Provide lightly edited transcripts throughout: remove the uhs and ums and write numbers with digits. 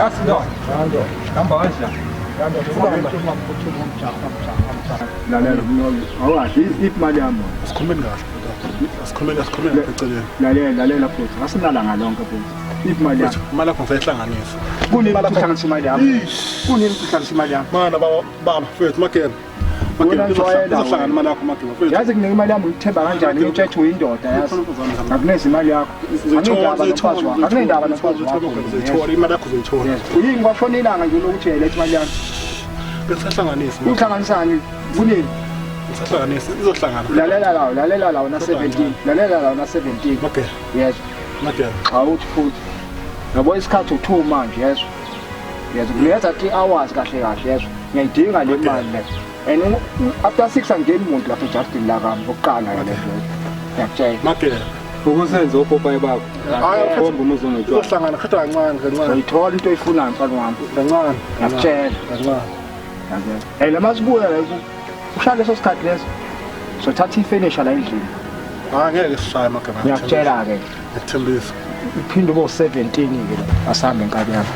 That's done. Number one, sir. If madam, lalela futhi asinalanga lonke futhi if madam Mala kungayihlanganisa. kunini kuhlanganisa madam kunini kuhlanganisa madam Mana baba mfethu makena. Uzohlangana imali yakho makena mfethu. yazi kunika imali yami ngithemba kanjani ngitshethe uyindoda yazi akunezi imali yakho akunendaba nomfazi wakho uzoyithola imali yakho uzoyithola. uyini kwashona ilanga nje lokuthi letha imali yakho Besahlanganisa. uhlanganisani kunini Besahlanganisa izohlangana. lalela lawo na 17 Okay. yes Makena. awuthi futhi yabo isikhathi u2 manje yeso kuletha 3 hours kahle yeso ngiyayidinga le mali le and after 6 angeni umuntu lapha eJustin la kami oqala yale ngiyakutshela Makena. ukusenza opopayi bakho komba umuzongitshwa Uzohlangana khada kancane. uyithola into oyifunayo mfana wami Kancane. ngiyakutshela Kancane. la masibuya la ushaya leso sikhathi leso sothatha ifinisher la endlini Ngeke sishaye magama. ngiyakutshela ke Ngithembisa. iphinde ube 17 ke la asambe inkabi yakho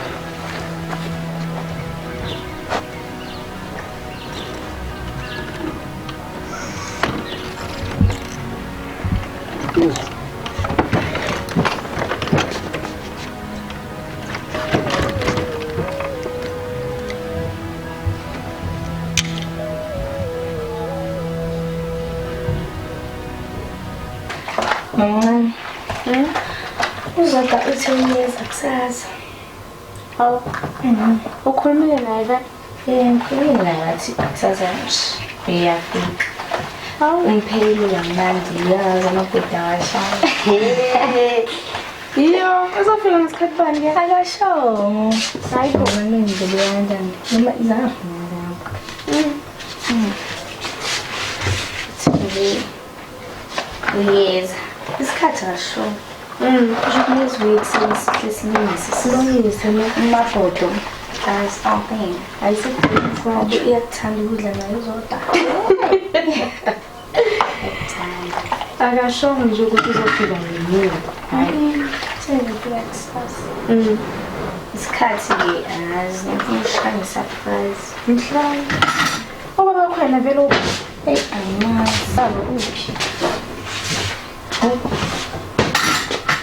Uzoda uthemeza kusasa. Awu. Ukhulumile naye ba? Ngikhulumile naye wathi kusasa nje uyafika. Awu. Umpheli kamnandi yazi amaguda awashaya. Iyo, uzofika ngesikhathi bani ke? Akasho. Sayibona nendlela kanjani. Noma izafuna Uyeza. Isikhathi akasho. Kusho kulezi weeks silungise amafoto. Something. Ayisekukhona iyakuthanda ukudla nayo uzodwa. Akasho nje ukuthi uzofika ngemini. Hayi. Sengifika kusasa. Isikhathi ke azi ngifuna surprise. Mhlawumbe. Oba bakhona vele Hey, angazi. ubaba uphi?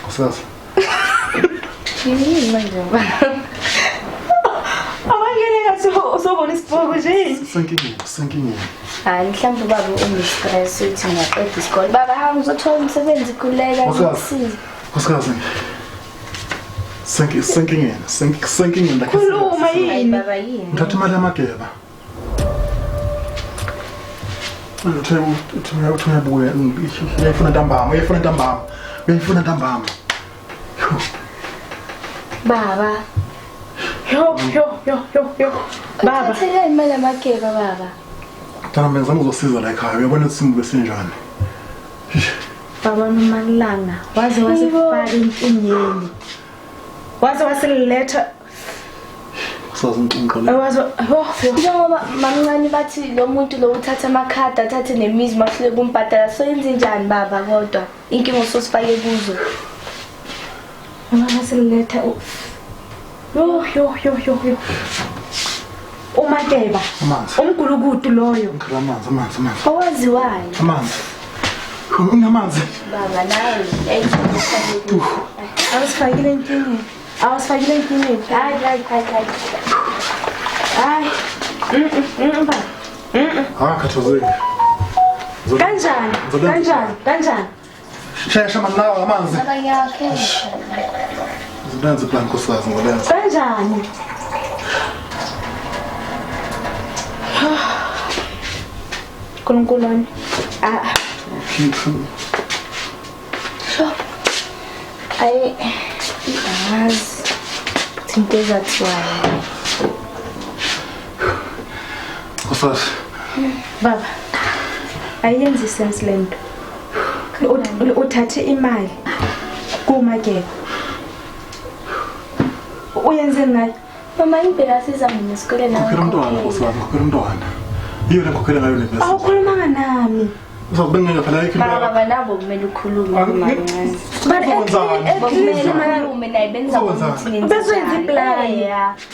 Kusasa. Yini manje baba? Abangene ngathi uzobona isibhoko nje. Senkingeni. Hayi mhlawumbe baba unestress uthi ngiyaqeda isikole. Baba hamba uzothola umsebenzi kulela ukusiza. Kusasa. Senkingeni la. Khuluma Hayi yini? baba yini? Ngithatha imali yamageba. Uthe ubuye uyayifuna ntambama. Baba. Yo. Baba. Uthathele imali yamakeba baba. Thana ngizama uzosiza la ekhaya. Uyabona isimo besinjani. Baba nomalanga waze wasifaka inkingeni. Waze wasiletha Kusasa ngixoxela. waze Njengoba mamncane bathi lo muntu lo uthatha amakhadi athathe nemizi mahlule kumbhadala so yenze njani baba kodwa inkingo usosifake kuzo. wasiletha yo. Umakeba. Amanzi. Umgulukudu loyo. Ngicela amanzi. Owaziwayo Amanzi. Unamanzi. baba nawe ayifike kuzo. Awusifakile inkingeni. Hayi. Baba. Khathazeki. Kanjani? Shesha manawa amanzi. Abanye yakhe. Zidanze plan kusasa ngolenza. Kanjani? Nkulunkulu. Ay angazi into ezathiwayo. Kusasa. Baba. Ayenzi sense lento. Uthathe imali kumakeba. Uyenze nayo. Mama impela sizamini esikoleni nawe. Ngikhokhela umntwana kusasa, ngikhokhela umntwana. Iyo le ngikhokhela ngayo le bese. Awukhulumanga nami. Uzobengela phela ikho. Baba nabo kumele ukhulume amancane. Ukhulume naye benza ukuthi Bezenza iplan.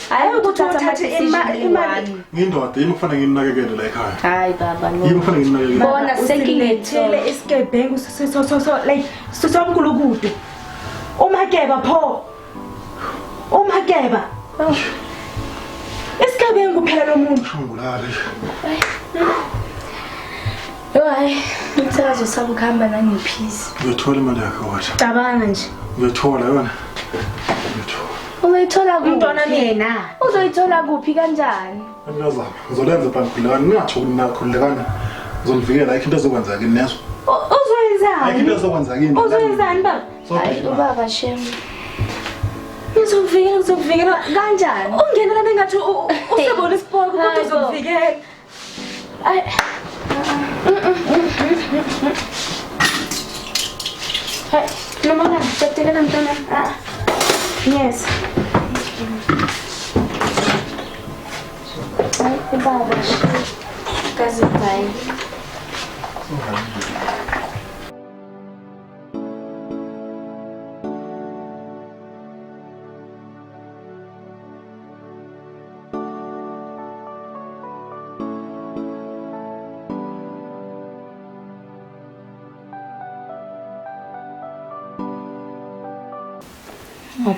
Hayi ukuthi uthathe imali. Ngiyindoda yimi kufanele nginakekele la ekhaya. Hayi baba no. Yimi kufanele nginakekele. Bona sekingethele isigebengu like somkulukude. Umakeba pho. Umakeba. Isigebengu phela lo muntu. Shungulale. Hayi, ngithazo sabukhamba nangiphisi. Uyothola imali yakho wathi. Cabanga nje. Uyothola yona. Uzoyithola kuphi? Umntwana mina. Uzoyithola kuphi kanjani? Ngiyazama. Ngizolenza phambilana ningathi ukunakhulekana. Ngizonivikela into ezokwenza kini nezo. Uzoyenzani? Into ezokwenza kini. Uzoyenzani baba? Hayi ubaba Shem. Uzokuvikela Kanjani? ungena la ngathi usebona isipoko kodwa uzokuvikela. Ay. Hey, mama ngani uyatelela mntwana? Yes. Ay ubaba Shem. Kazi bye.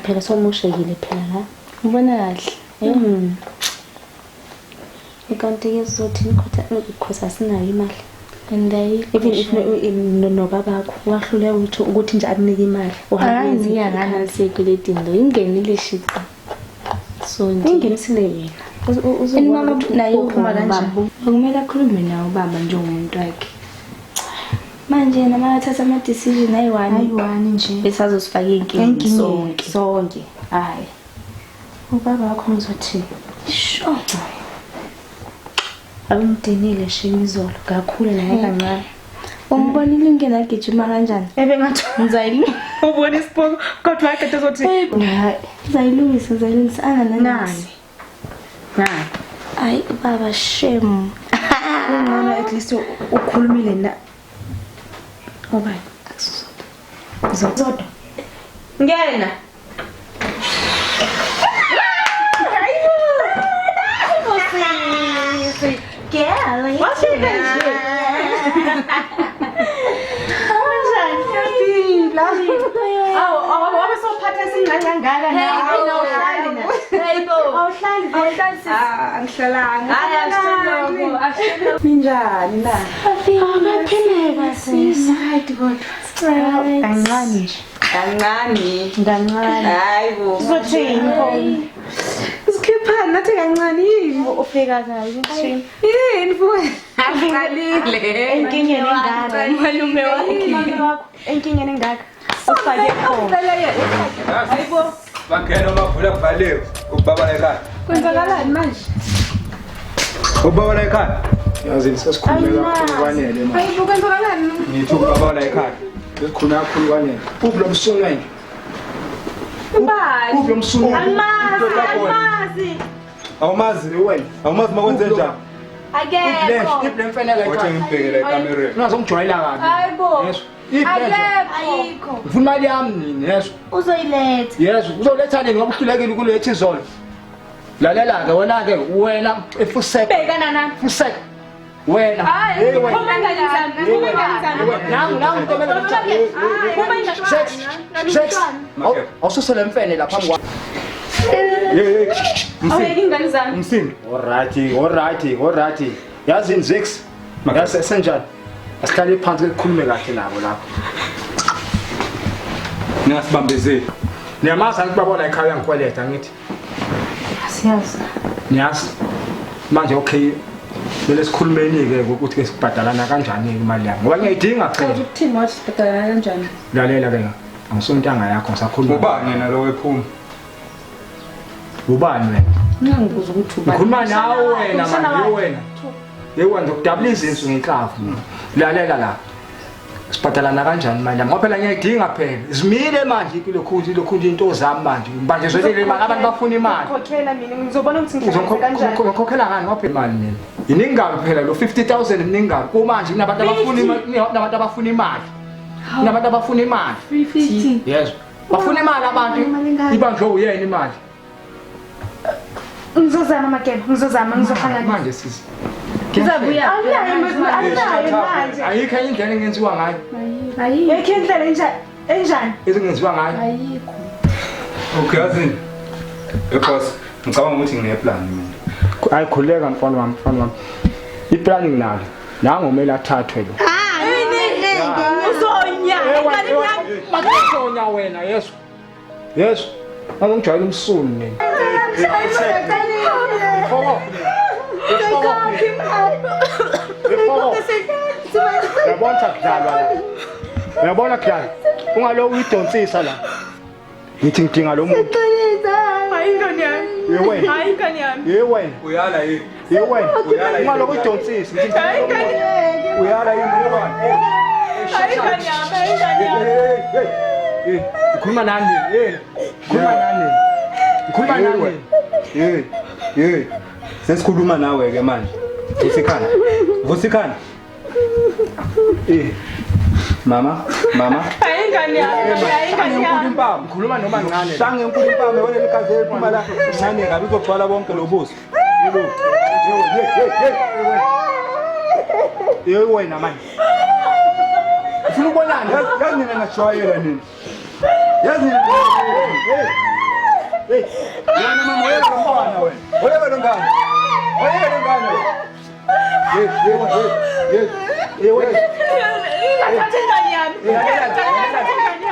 Phela somushekile phela la. Ubona kahle. Kanti ke sizothini because asinayo imali. Andayi. Even if no babakho wahluleka ukuthi nje akunike imali. Hayi ngiyangana security ndo ingenile shit. So Ingenisile yena. Uzobona naye uphuma kanjani. Akumele akhulume nawe ubaba njengomuntu wakhe. Manje nama athatha ama decision ayi-1 nje. Besazosifaka inkingeni sonke. Hayi. Ubaba wakho ngizothi. Sho. Awumdinile shemizolo kakhulu naye kancane. Ungibonile ingene agijima kanjani? Ebengathi Ngizayilungisa. ubona isipoko kodwa akade ezothi Hayi, ngizayilungisa nani. Hayi baba Shem. Ngona at least ukhulumile na. Obayi Zodo. Ngena. Girl, what's your name? Wabesophatha singangangaka na. Awuhlali na. Hayibo. Angihlalanga. Hayi Minjani na? Aphileka sisi. Hayi kodwa. Kancane nje. Kancane. Hayibo. Uzothini mfowethu? Usikhiphani nathi kancane yini ufika kahle nje. Yini mfowethu? Aqalile. Enkingeni engaka. Malume wakho. Enkingeni engaka. Ufake khona. Hayibo. Bangena mavula kuvaliwe. Ubaba la ekhaya. Kwenzakalani manje? Ubaba la ekhaya. Yazi sesikhulumela kakhulu kwanele manje. Hayibo kwenzakalani? Ngithi ubaba la ekhaya. Sesikhuluma kakhulu kwanele. Uphi lo msungwane? Ubani? Uphi lo msungwane? Almazi. Awumazi Wena. awumazi makwenze njani? Akekho. Iphle mfana Wathi ekhaya. ngibhekele ekamereni. Ungazongijwayela kabi. Hayibo. Yesu. Iphle. Ayikho. Ufuna imali yami nini? Yesu. Uzoyiletha. Yesu, uzoletha nini ngoba uhlulekile kulethe izolo. Lalela ke wena efuseka. Bhekana nami. Fuseka. Wena. Hayi, wena. phuma kanjani? Nangu ntombi Sex. Awususele mfene lapha phambi kwami. Awuyeki ingane zami. Umsindo. Alright. Yazi Nzix. Yase senjani? Asihlale phansi ukukhulume kahle nabo lapho. Ningasibambezeli. Niyamazi ukubabona ekhaya ngikweleta ngithi. Siyazi. Niyazi. Manje okay. Bele sikhulumeni ke ukuthi ke sibhadalana kanjani imali yami. Ngoba ngiyidinga cha. Ukuthini wathi sibhadala kanjani? Lalela ke. Angisontanga yakho ngisakhuluma. Ubani yena lo wephuma? Ubani wena? Ngiyangibuza ukuthi ubani. Ngikhuluma nawe wena manje wena. Yewena ngokudabula izinto ngenhlavu. Lalela la. Sibhadalana kanjani manje? Ngoba phela ngiyayidinga phela. Zimile manje kulokhu into zami manje. Manje zwelele imali abantu bafuna imali. Khokhela mina ngizobona ukuthi ngikhokhela kanjani. Ngokhokhela ngani ngoba imali mina. Yiningabe phela lo 50,000 yiningabe. Kumanje kunabantu abafuna imali. Nabantu abafuna imali. 350. Yes. Bafuna imali abantu. Ibanjwe uyena imali. Ngizozama Makeba, ngizohlangana. Manje sisi. Ngizabuya. Manje. Ayikho indlela engenziwa ngayo. Ayikho. Yekho indlela enjani? Ezingenziwa ngayo. Ayikho. Okay, yazini. Because ngicabanga ukuthi ngine-plan mina. Ayikhuleka mfana wami. Iplan nginalo. Nangu kumele athathwe lo. Uzonya wena Yesu. Yesu. Angijwayele umsulu mina. Uyabona kudala. Ungalo uyidonsisa la. Ngithi ngidinga lo muntu. Hayi ngani yami. Hayi ngani yami. Yewena. Uyala yini? Yewena. Ungalo uyidonsisa. Hayi ngani yami. Uyala yini ngoba? Hayi ngani yami. Ukhuluma nani? Ukhuluma nani? Sesikhuluma nawe ke manje. Vusikhana. Mama. Hayi ngani yami. Ukhuluma noma ngane. Shange enkulu impame wena likaze ephuma la. Ngane ngabe uzogcwala bonke lobuso. Wena manje. Ufuna ukubonana? Yazi nina ngashwayela nini? Yazi nina. Wena mama wena ngomfana wena. Wena ngane.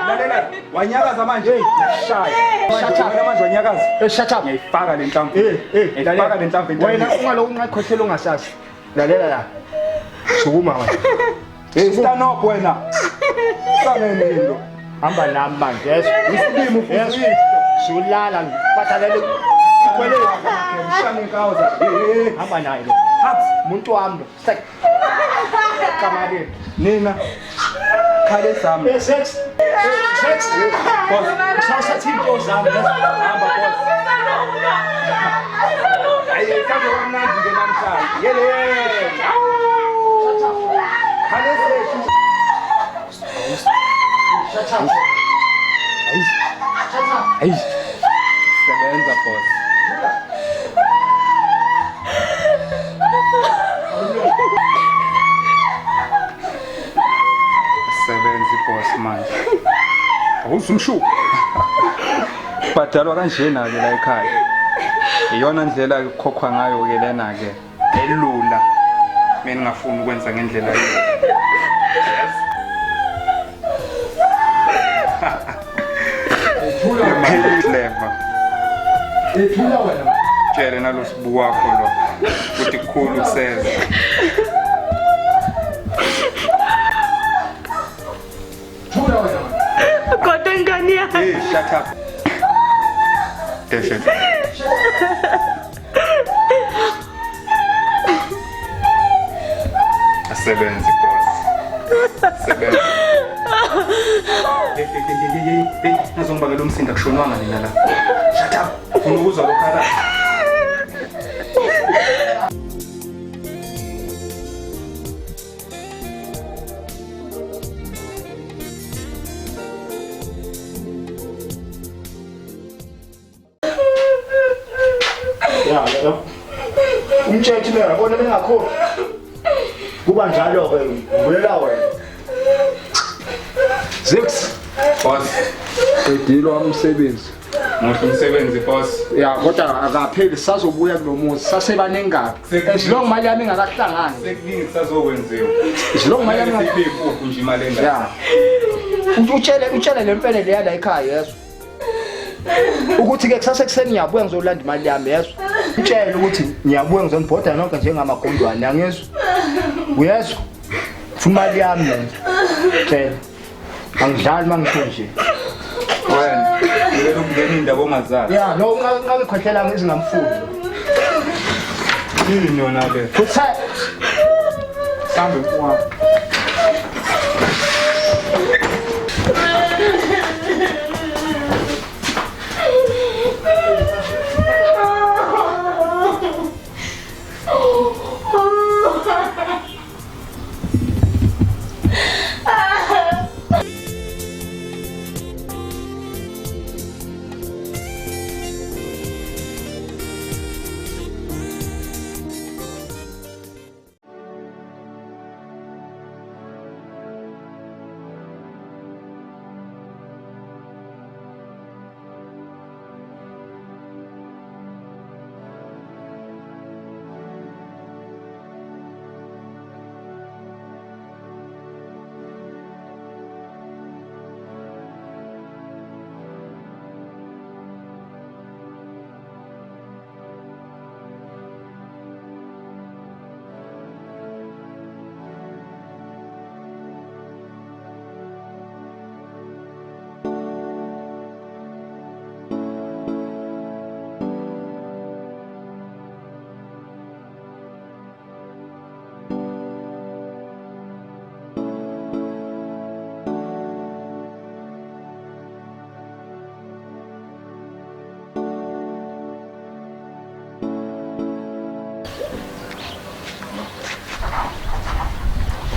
Lalela. Wanyakaza manje. Shaya. Manje wanyakaza. Shut up. Ngiyifaka le nhlamvu. Ngiyifaka le nhlamvu. Wena ungaloku ungakhohlela ungasazi. Lalela la. Sukuma wena. Stand up wena. Sangene into. Hamba nami manje. Yes. Usilimi ufuzile. Sulala bathalele. Kwele. Mshane kawuza. Hamba naye lo. Umuntu wami lo. Sek. Kamake. Nina. Khale sami. Sex. Boss. Sasa thinto zami. Hamba boss. Ayikaze kamnandi ke namhlanje. Yele. Khale sethu. Shut up. Ay. Sebenza boss. Sebenza boss manje. Awusumshu. Badalwa kanjena ke la ekhaya. Iyona ndlela ekukhokhwa ngayo ke lena ke. Elula. Mina ngafuni ukwenza ngendlela leyo. Clever. Ethula wena. Tshele nalo sibu wakho lo. Ukuthi kukhulu kuseza. Thula wena. Kodwa ngani yami. Hey, shut up. Deshe. Asebenzi boss. Sebenzi. Hey, nazongibangela umsindo akushonwanga nina la. Shut up. Ufuna ukuzwa lokhala. Ya. Umthetho le yabona bengakhona. Kuba njalo ke ubulela wena. Zix. Boss. Edilo umsebenzi. Ngoba umsebenzi boss. Ya kodwa akapheli sazobuya kulomuzi sasebanengapi. Esilong mali yami ingakahlangani. Sekuningi sazokwenziwa. Isilong mali yami Siphiphuphu nje imali engaka. ya. Utshele lempele leya la ekhaya yeso. Ukuthi ke kusasa ekseni ngiyabuya ngizolanda imali yami yeso. Utshele ukuthi ngiyabuya ngizonibhoda nonke njengamagondwane angizwe. Uyezwa? Funa imali yami mina. Tshela. Angidlali mangisho nje. Wena, ngeke ukungena indaba ongazazi. Ya, lo ngakhohlela ngizingamfundi. Yini yona le? Kuthe sambe kwa.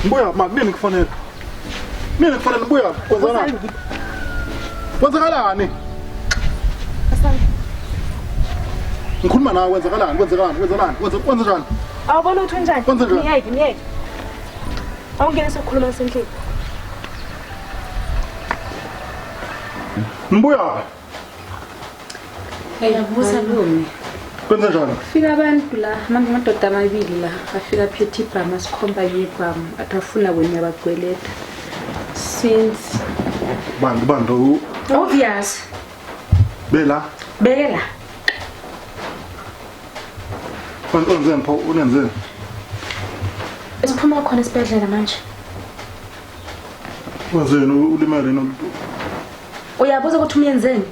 Mbuya makunini kufanele. Mina kufanele Mbuya kwenzakalani? Kwenzakalani? Ngikhuluma nawe kwenzakalani? Kwenza njani? Awubona ukuthi unjani? Kwenze njani? Ngiyeke. Awungene sokukhuluma nasendlini. Mbuya Yabuza Lumi. kwenza njani? Fika abantu la, amadoda amabili la, afika phethe ibhamu asikhomba yebhamu, atafuna wena yabagweleta. Since Bantu Obvious. bela Bela. unenzeni pho unenzeni? Siphuma khona esibhedlela manje. Wenzeni ulimele no Uyabuza ukuthi umyenzeni?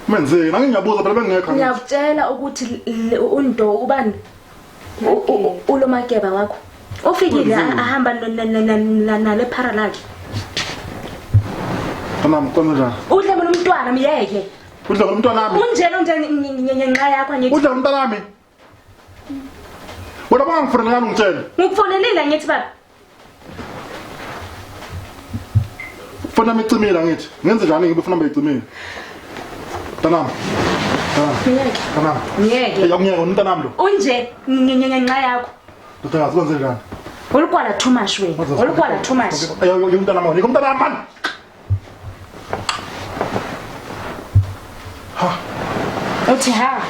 menzeni ngingabuza phela bengekho. Ngiyakutshela ukuthi undo ubani? Ulomakeba wakho. Ufikile ahamba nale phara lakhe. Mama kwenza njani? Udle mina umntwana miyeke. Udla ngomntwana wami. Unjelo ngenxa yakho ngithi. Udla ngomntwana wami. Wena bangifonela ngani ngitshela? Ngikufonelile ngithi baba. Fona micimile ngithi. Ngenze njani ngibefuna bayicimile? Tanam. Miyeke. Tanam. Ngiyeke. Yakungiyeka umntanami lo. Unje ngenxa yakho. Utangazi kwenze njani? Ulukwala too much wena. Ulukwala too much. Umntanami wami, umntanami man. Ha. Uthi ha.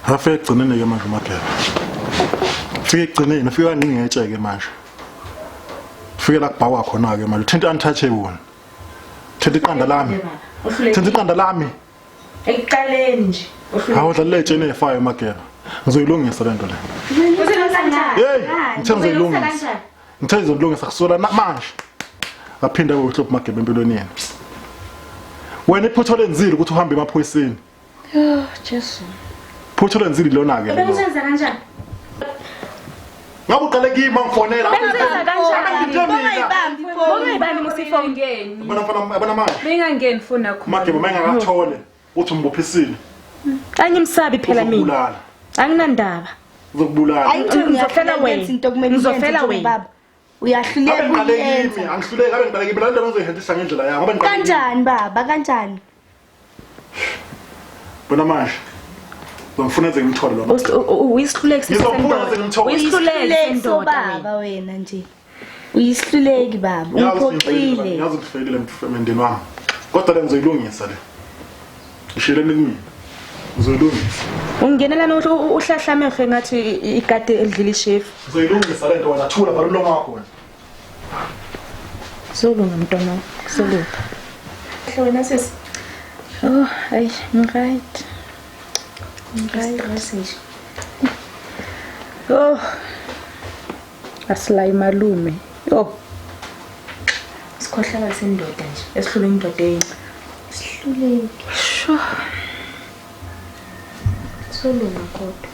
Afike egcineni ke manje umakhela. Fike egcineni, fika nini ngiyetsheke manje. Fike la kubhawa khona ke manje. Thinta untouchable. Thinta iqanda lami. Thinta iqanda lami. Ekuqaleni nje. Awudlalele tshene efire umakhela. Ngizoyilungisa lento le. Hey, ngithe ngizoyilungisa. Ngithe ngizolungisa kusola manje. Aphinda ukuhlupha magebe empilweni yena. Wena iphutho lenzile ukuthi uhambe emaphoyiseni. oh Jesu. Phutho lenzile lona ke. Bengisenza kanjani? Ngabe uqale kimi mangifonela. Bengisenza kanjani? Bongayibambi musifoni Ngeni. Abana manje. Bengangeni phone yakho. Magebe mangakathole uthi umbophisile. Angimsabi phela mina. Uzokubulala. Anginandaba. Uzokubulala. Ngizofela wena. Ngizofela wena. baba. Uyahluleka Abengiqalekimi, angihluleki abengiqalekimi la nto ngizoyihendisa ngendlela yami. Abengiqalekimi. kanjani baba kanjani? Bona manje. Ngifuna nje ngimthole lo. Uyisihluleki Ngizofuna nje ngimthole. Uyisihluleki So baba wena nje. Uyihluleki baba. Ungiphoxile. Yazi kufelile mndeni wami. Kodwa le ngizoyilungisa le. Ngishilene kimi. Ngizoyilungisa. ungenela nokuthi uhlahla amehlo ngathi igade elidlila ishefu. Ngizoyilungisa le nto wena thula bhala umlomo wakho wena. Zolunga mntwana solunga. Wena sisi. Oh, ay, right. Message. Oh. Asilay malume. Oh, Sikhohlakala sendoda nje. Esihlule indoda yini? Sihluleki. sure. Solunga kodwa.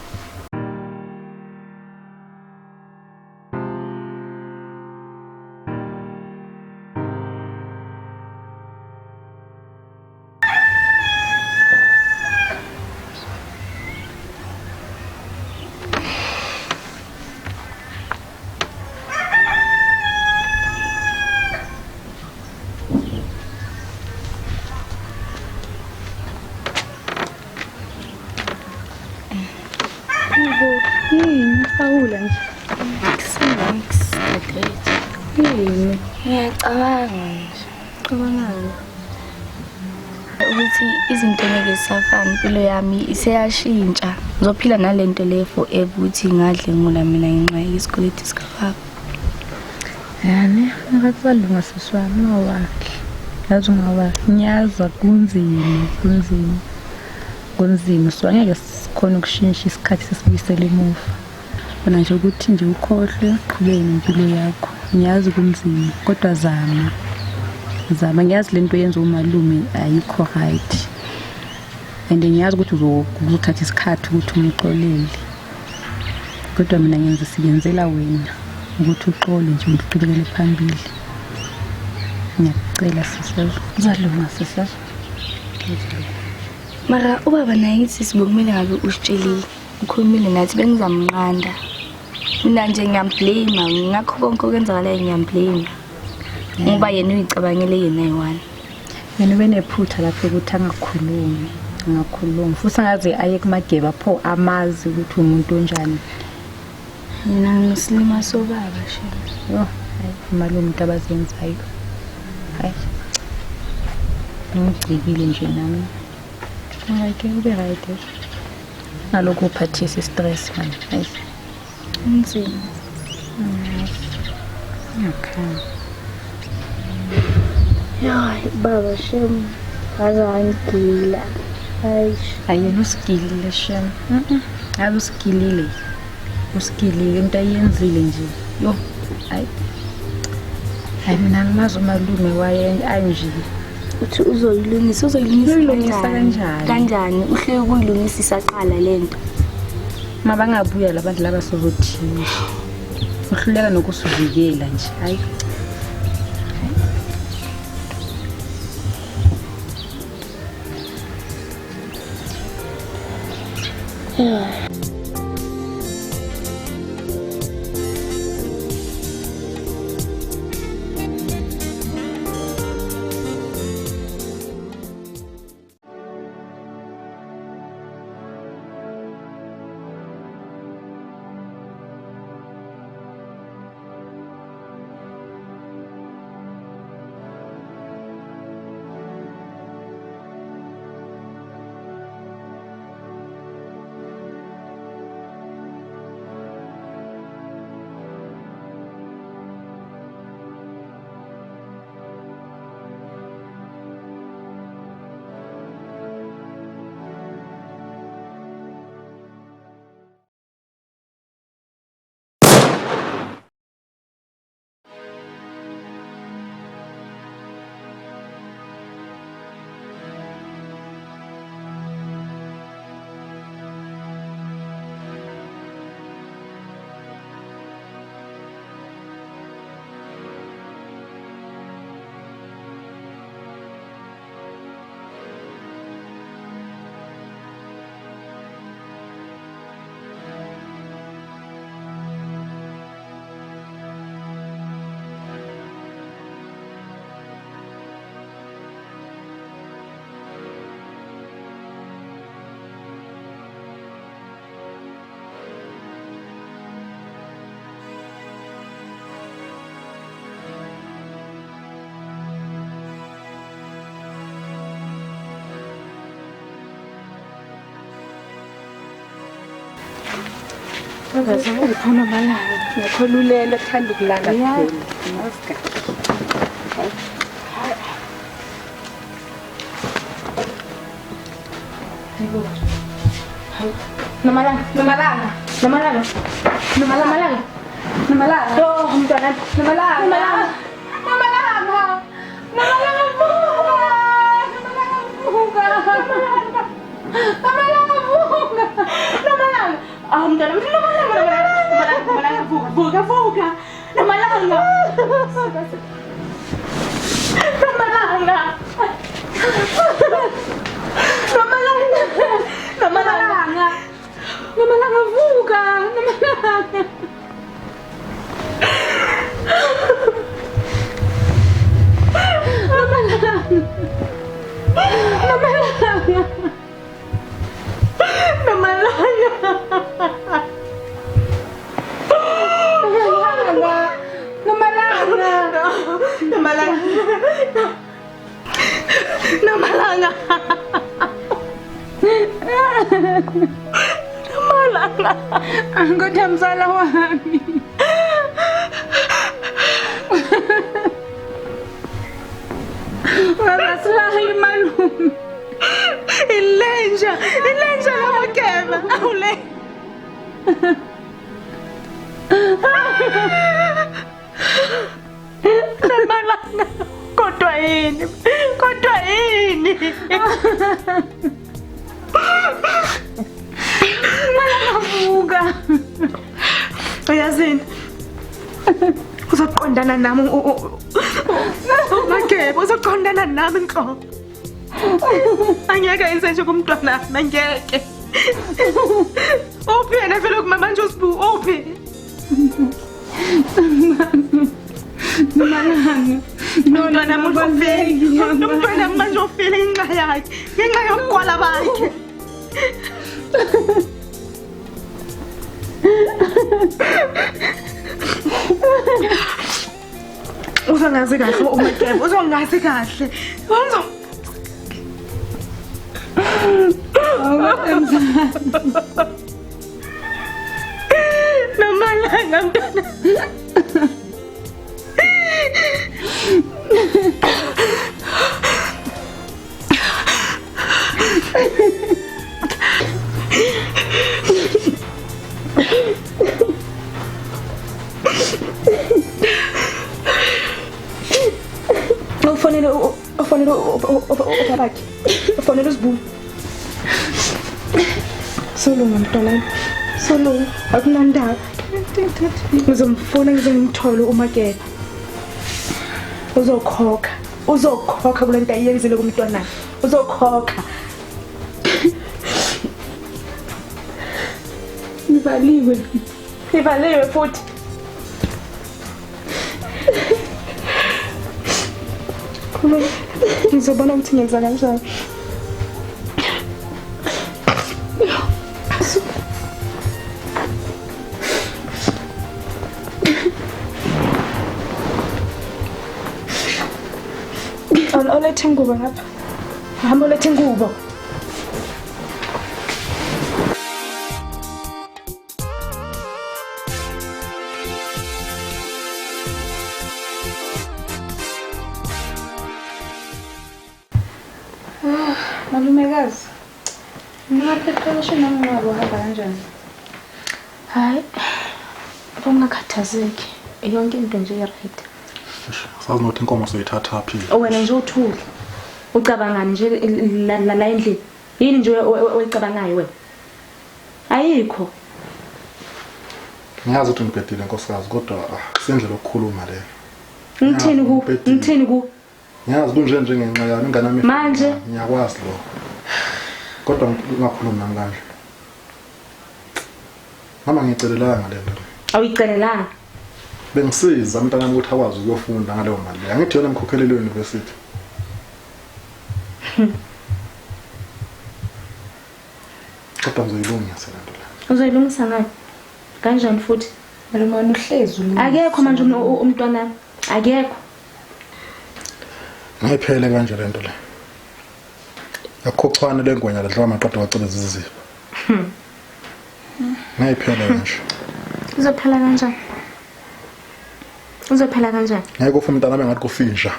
Yini Paula nje? Yini? Ngiyacabanga nje Cabangani? ukuthi izinto ngeke zisafana impilo yami iseyashintsha. Ngizophila nalento le forever ukuthi ngadle ngona mina ngenxa yesikweletu sikafaka. Yani, akasalunga siswami ngawakhe. Yazi ngawa nyaza kunzima so angeke sikhona ukushintsha isikhathi sesibuyisela emuva. Bona nje ukuthi nje ukhohle uqhubeke nempilo yakho. Ngiyazi kunzima kodwa zama. Ngiyazi lento yenza umalume ayikho right. And ngiyazi ukuthi uzothatha isikhathi ukuthi umxolele. Kodwa mina ngenza siyenzela wena ukuthi uxole nje uqhubekele phambili. Ngiyacela sisezwe. Uzalunga sisezwe. Mara ubaba naye sisibokumele ngabe usitshelile. Ukhulumile nathi bengizamnqanda. Mina nje ngiyamblame ngakho konke okwenzakalayo ngiyamblame. Ngoba yena uyicabangele yena ayiwani. Yena ubenephutha lapho ukuthi angakhulumi. Futhi angaze aye kumageba pho amazi ukuthi umuntu onjani. Mina ngimuslima sobaba she. Yo, hayi malume into abazenzayo. Hayi. Ngicikile nje nami. Ngeke ube right. Nalokho uphathisa stress man. Hayi. Nzima. Okay. Hayi baba shem azangila. Ayena uskilile shem. Uskilile. Uskilile into ayenzile nje. Yo, hayi. Hayi mina ngimazi umalume waye anje. Uthi uzoyilungisa kanjani? Uhleke kuyilungisa isaqala lento. Mabangabuya labantu laba sozothini. Uhluleka nokusivikela nje. Hayi. Yeah. Ngazama ukuphuma malanga. Ngikholulele ekuthanda ukulala kuphela. Masika. Namalanga. Yo, umntwana. Namalanga. Vuga. Namalanga. Namalanga. Malanga. Kodwa mzala wami. Wabasilahi malume. Ilenja lamakeba. Awule. Malanga. Kodwa yini? Malanga. Uyazini. Uzoqondana nami Makeba uzoqondana nami nqo. Angeke enze nje kumntwana angeke. Uphi yena vele kumama nje usibu uphi? Malanga. Umntwana mufeli. Umntwana manje ufile inxa yakhe. Ngenxa yokuqwala bakhe. Uzongazi kahle uMakeba, uzongazi kahle. Namalanga mntwana. Ufanele ubabakhe. Ufanele usibuye. Solunga mntwana. Solunga akunandaba. Ngizomfuna ngizomthola uMakeba. Uzokhokha kule nto ayenzile kumntwana. Uzokhokha. Ivaliwe futhi. Ngizobona ukuthi ngenza kanjani. Olethe ingubo ngapha. Hamba olethe ingubo. Malumekazi. Ngaphethe nami ngabo hamba kanjani? Hayi. Ungakhathazeki. Yonke into nje right. Sazi nokuthi inkomo soyithatha phi. Wena nje uthule. Ucabangani nje la endlini? Yini nje oyicabangayo wena? Ayikho. Ngiyazi ukuthi ngibhedile nkosikazi kodwa sendlela okukhuluma le. Ngithini ku? Ngiyazi kunje ngenxa yami ingane yami. Manje ngiyakwazi lo. Kodwa ungakhulumi nami kanje. Mama ngicelelanga le nto. Awuyicelelanga. Bengisiza umntana wami ukuthi akwazi ukuyofunda ngaleyo mali. Angithi yona mkhokhelelo university. Kodwa ngizoyilungisa le nto le. Uzoyilungisa ngani? Kanjani futhi? Malumane uhlezi ulungisa. Akekho manje umntwana. Akekho. Ngayiphele kanje le nto le. Akukhochwane lengwenya ledla amaqeda wacebeza iziziba. Ngayiphele kanje. Uzophela kanjani? Ngeke ufuna umntana bengathi kufinja.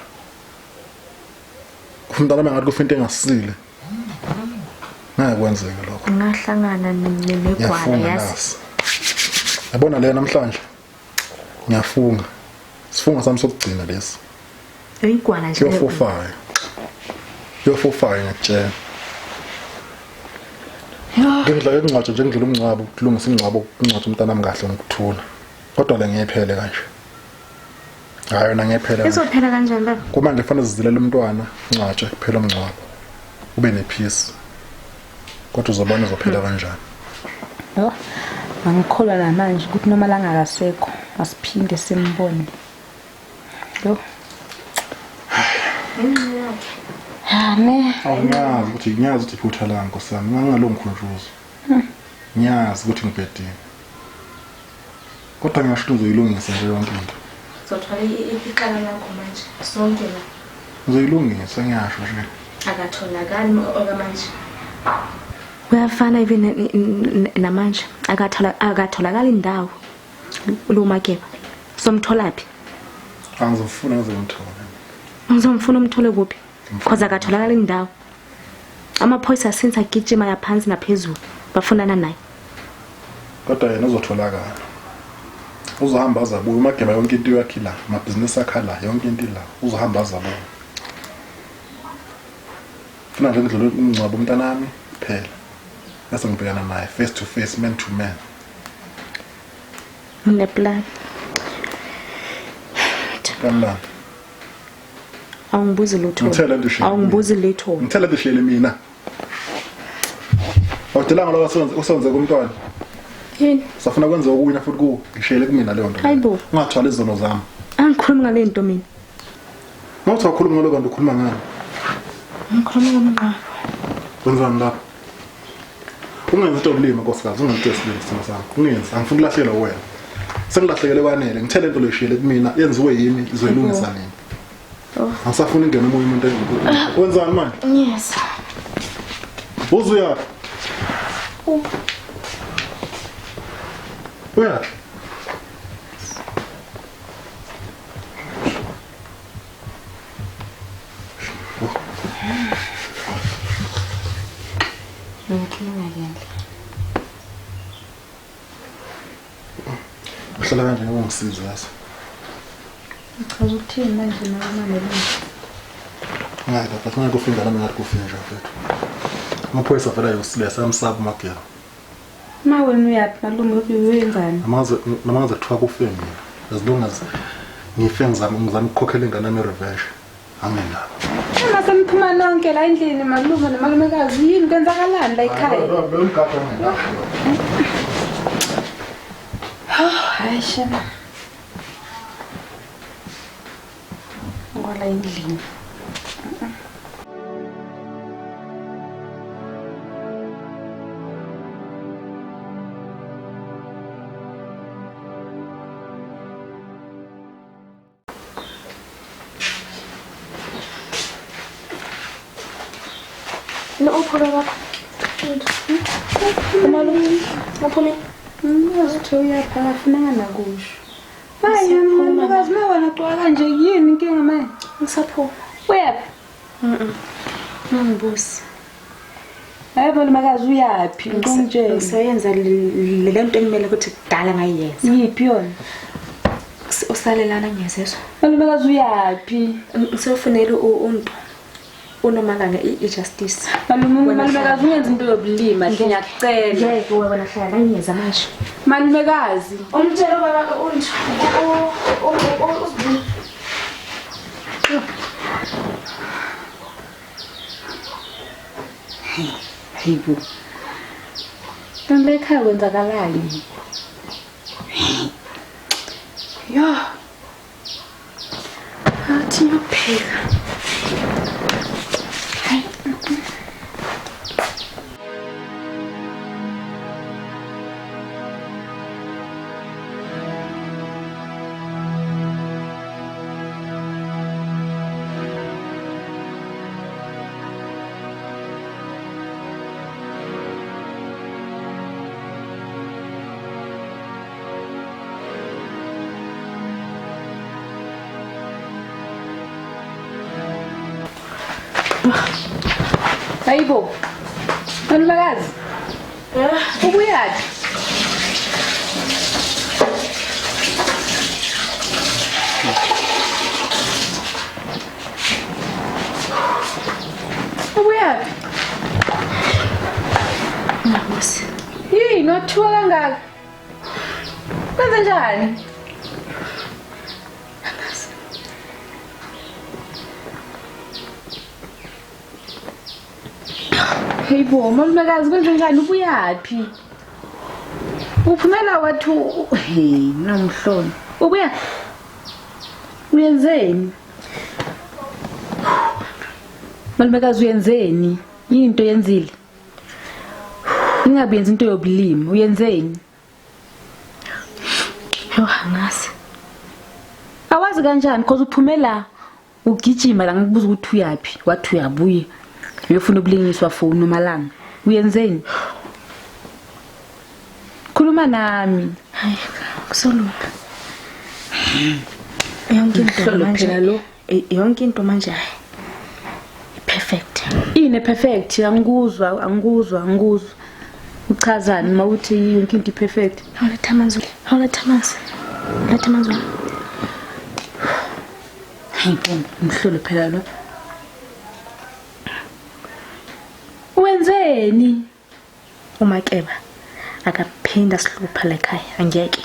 Umntana bengathi kufinta engasile. Ngayakwenzeka lokho. Ngahlangana negwala yazi. Yabona le namhlanje. Ngiyafunga. Sifunga sami sokugcina lesi. Igwala nje. Yofofayo ngiyakutshela. Ngidla ukungcwatsha nje ngidlula umncwabo ukulungisa ingcwabo ukungcwatsha umntana wami kahle ngokuthula. Kodwa le ngiyephele kanje. Hayi yona ngiyephele. Izophela kanjani baba? Kuma ngifanele zizilela umntwana ncwatshe kuphela umncwabo. Ube nepeace. Kodwa uzobona uzophela kanjani. Yo. Angikholwa namanje ukuthi noma la ngakasekho asiphinde simbone. Yo. Awunyazi ukuthi iphutha la Nkosi yami ngalo ngikhunjuzo. Ngiyazi ukuthi ngibhedile. Kodwa ngisho uzoyilungisa nje yonke into. Uzothola iqala lakho manje sonke la. Uzoyilungisa ngiyasho nje. Akatholakali okamanje. Kuyafana even namanje akatholakali indawo lo Makeba. Somtholaphi? Angizofuna ngizomthola. Ngizomfuna umthole kuphi? Because akatholakali indawo. Amaphoyisa since agijima yaphansi naphezulu bafunana naye. Kodwa yena uzotholakala. Uzohamba azabuya uMageba yonke into yakhe la, amabhizinisi akhala yonke into la. Uzohamba azabuya. Funa nje ngidlule umncwabo umntanami phela. Bese ngibhekana naye face to face, man to man. Ngeplan. Kamla. Awungibuzi lutho. Ngithela nje shela. Awungibuzi litho. Ngithela nje shela mina. Awudelanga lo usenze kumntwana. Yini? Safuna kwenza okunye futhi ku ngishele kumina leyo nto. Hayibo. Ungathwala izono zami. Angikhulumi ngale nto mina. Mawuthi ukhuluma ngalo kanti ukhuluma ngani? Ngikhuluma ngomama. Wenzani lapho? Ungenza into okulima nkosikazi, ungenza esilisa simo sami. Ungenza, angifuni ukulahlelwa wena. Sengilahlekele kwanele, ngithele into leshile kumina, yenziwe yimi izoyilungisa nini. Angisafuni ingene umoya umuntu engikhulu. Wenzani manje? Yes. Uzuya. Uya. Uhlala kanjani ngomsizo yaso? Chaza ukuthini manje nakumamela. Ngayi lapha ngeke ufika nami ngathi kufika nje mfethu. Amaphoyisa vela yosilesa amsaba uMageba. Ma wena uyathi malume uyenzani? Namaze kuthiwa kufe mina. As long as ngife ngizama ukukhokhela ingane yami revenge. Amina. Uma semphuma nonke la endlini malume nomalumekazi yini kwenzakalani la ekhaya? Bemgada mina. Hayi shema. Ngola endlini. No upholo lapha. Malume, upholo. Ngiyazithoya phela funeka nakusho. Hayi malumekazi wena twa kanje yini inkinga manje? Ngisaphuma. Uyaphi? Ngibusi. Hayi malumekazi uyaphi? Ngikungitshela. Ngisayenza le nto engimele ukuthi kudala ngayenza. Yiphi yona? Usalelana ngiyezezwa. Malumekazi uyaphi? Ngisofunela unto. Unomalanga ijustice. Malumekazi ungenza into yobulima ngiyakucela. Yeke wena hlala ngiyeza manje. Malumekazi. Umtshelo baba unto. Hayibo. Ngilekhaya kwenzakalani? Yo. Athi ngiyapheka. Hayibo. Malumekazi. Ubuyaphi? Ubuyaphi? Ngibusi. Yini wathiwa kangaka? Kwenze njani? Hayibo, malumekazi kwenze njani ubuyaphi? Uphumela wathi hey nomhloni. Ubuya? Uyenzeni? Malumekazi uyenzeni? Into yenzile. Ingabenzi into yobulimi, uyenzeni? Yo angazi. Awazi kanjani because uphumela ugijima la ngikubuza ukuthi uyapi, wathi uyabuye. uyofuna ukulingiswa phone nomalanga uyenzeni khuluma nami hayi kusolunga yonke into manje yonke into manje perfect ine perfect angikuzwa uchazani mawuthi yonke into perfect awuletha amanzi hayi bombo umhlolo phela lo wenzeni umakeba akaphinda sihlupha la ekhaya angeke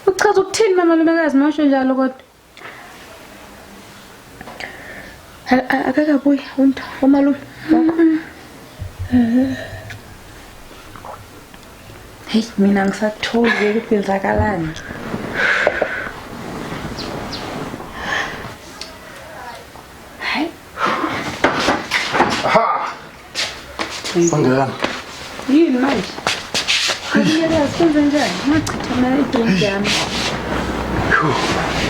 uchaza ukuthini mama lumekazi masho njalo kodwa akakabuyi umalume wakho hey mina ngisatholi ukwenzakalani Sangena. yini manje Ngiyela senze njani ngachitha mina idrink yami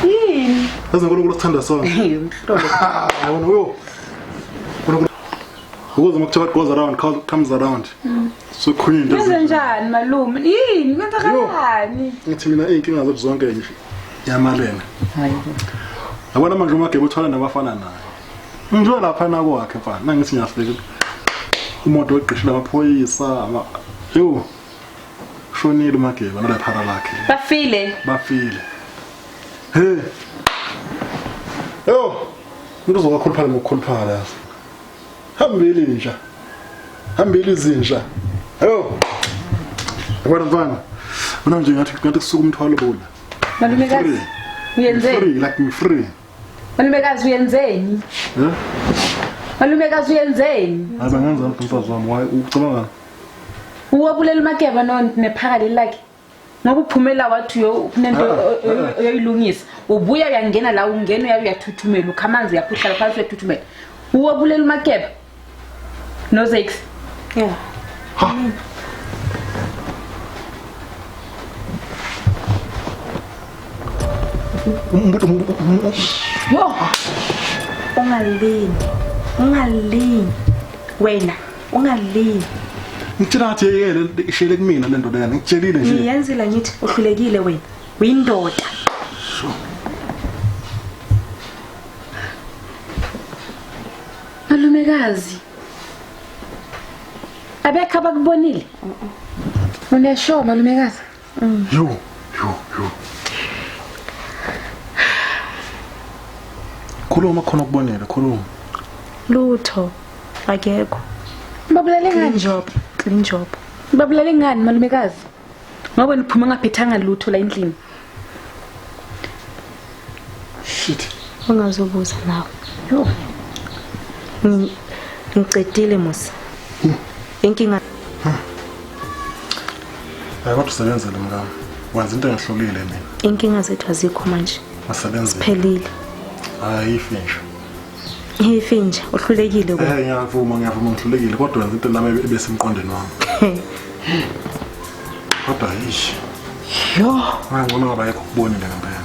yini Azinkulu ukusithanda sona. umhlolo Awona yo. Ukuze makuthiwa goes around comes around. So khunye into. senze njani malume yini kwenzakalani Ngithi mina inkinga zethu zonke nje yamalena. hayi Yabona manje uMageba uthwala nabafana naye. Ngizola lapha na kwakhe mfana. Nangithi ngiyafika. Umuntu weqishila amaphoyisa yo. Shonile uMageba nalaphara lakhe. Bafile. Hey. Yo. Umuntu uzokhuluphala ngokukhuluphala yazi. Hambili nja. Hambili izinja. Yo. Yabona mfana. Mina nje ngathi kusuka umthwalo bona. malumekazi uyenzeni Free like me free. malumekazi uyenzeni malumekazi uyenzeni Hayi bangenza umfazi wami waye ucabanga. uwabulela uMageba nephakali lakhe ngoba uphumela wathi unento oyilungisa ubuya uyangena la ungena uyathuthumela ukhamanzi yakhuhlala phansi uyathuthumela uwabulela uMageba no Zex yeah yo ungalini wena ungalini Ngitshela athi yele ishele kumina lento lena ngitshelile nje. ngiyenzela ngithi uhlulekile wena uyindoda malumekazi abekho abakubonile unesho malumekazi Yo. Khuluma khona ukubonela khuluma. lutho akekho babulale ngani clean job babulale ngani malumekazi ngoba niphuma ngaphethanga lutho la endlini Shit. ungazobuza nawe yo ngicedile musa inkinga Kodwa usebenzele mngami. Wenza into engihlolile mina. inkinga zethu azikho manje Masebenzele. phelile Hayi finish. ifinje uhlulekile wena Ngiyavuma ngihlulekile kodwa wenza into nami ebesimqondeni wami. Kodwa yish. yo Ngibona ngaba yikho kubonile ngempela.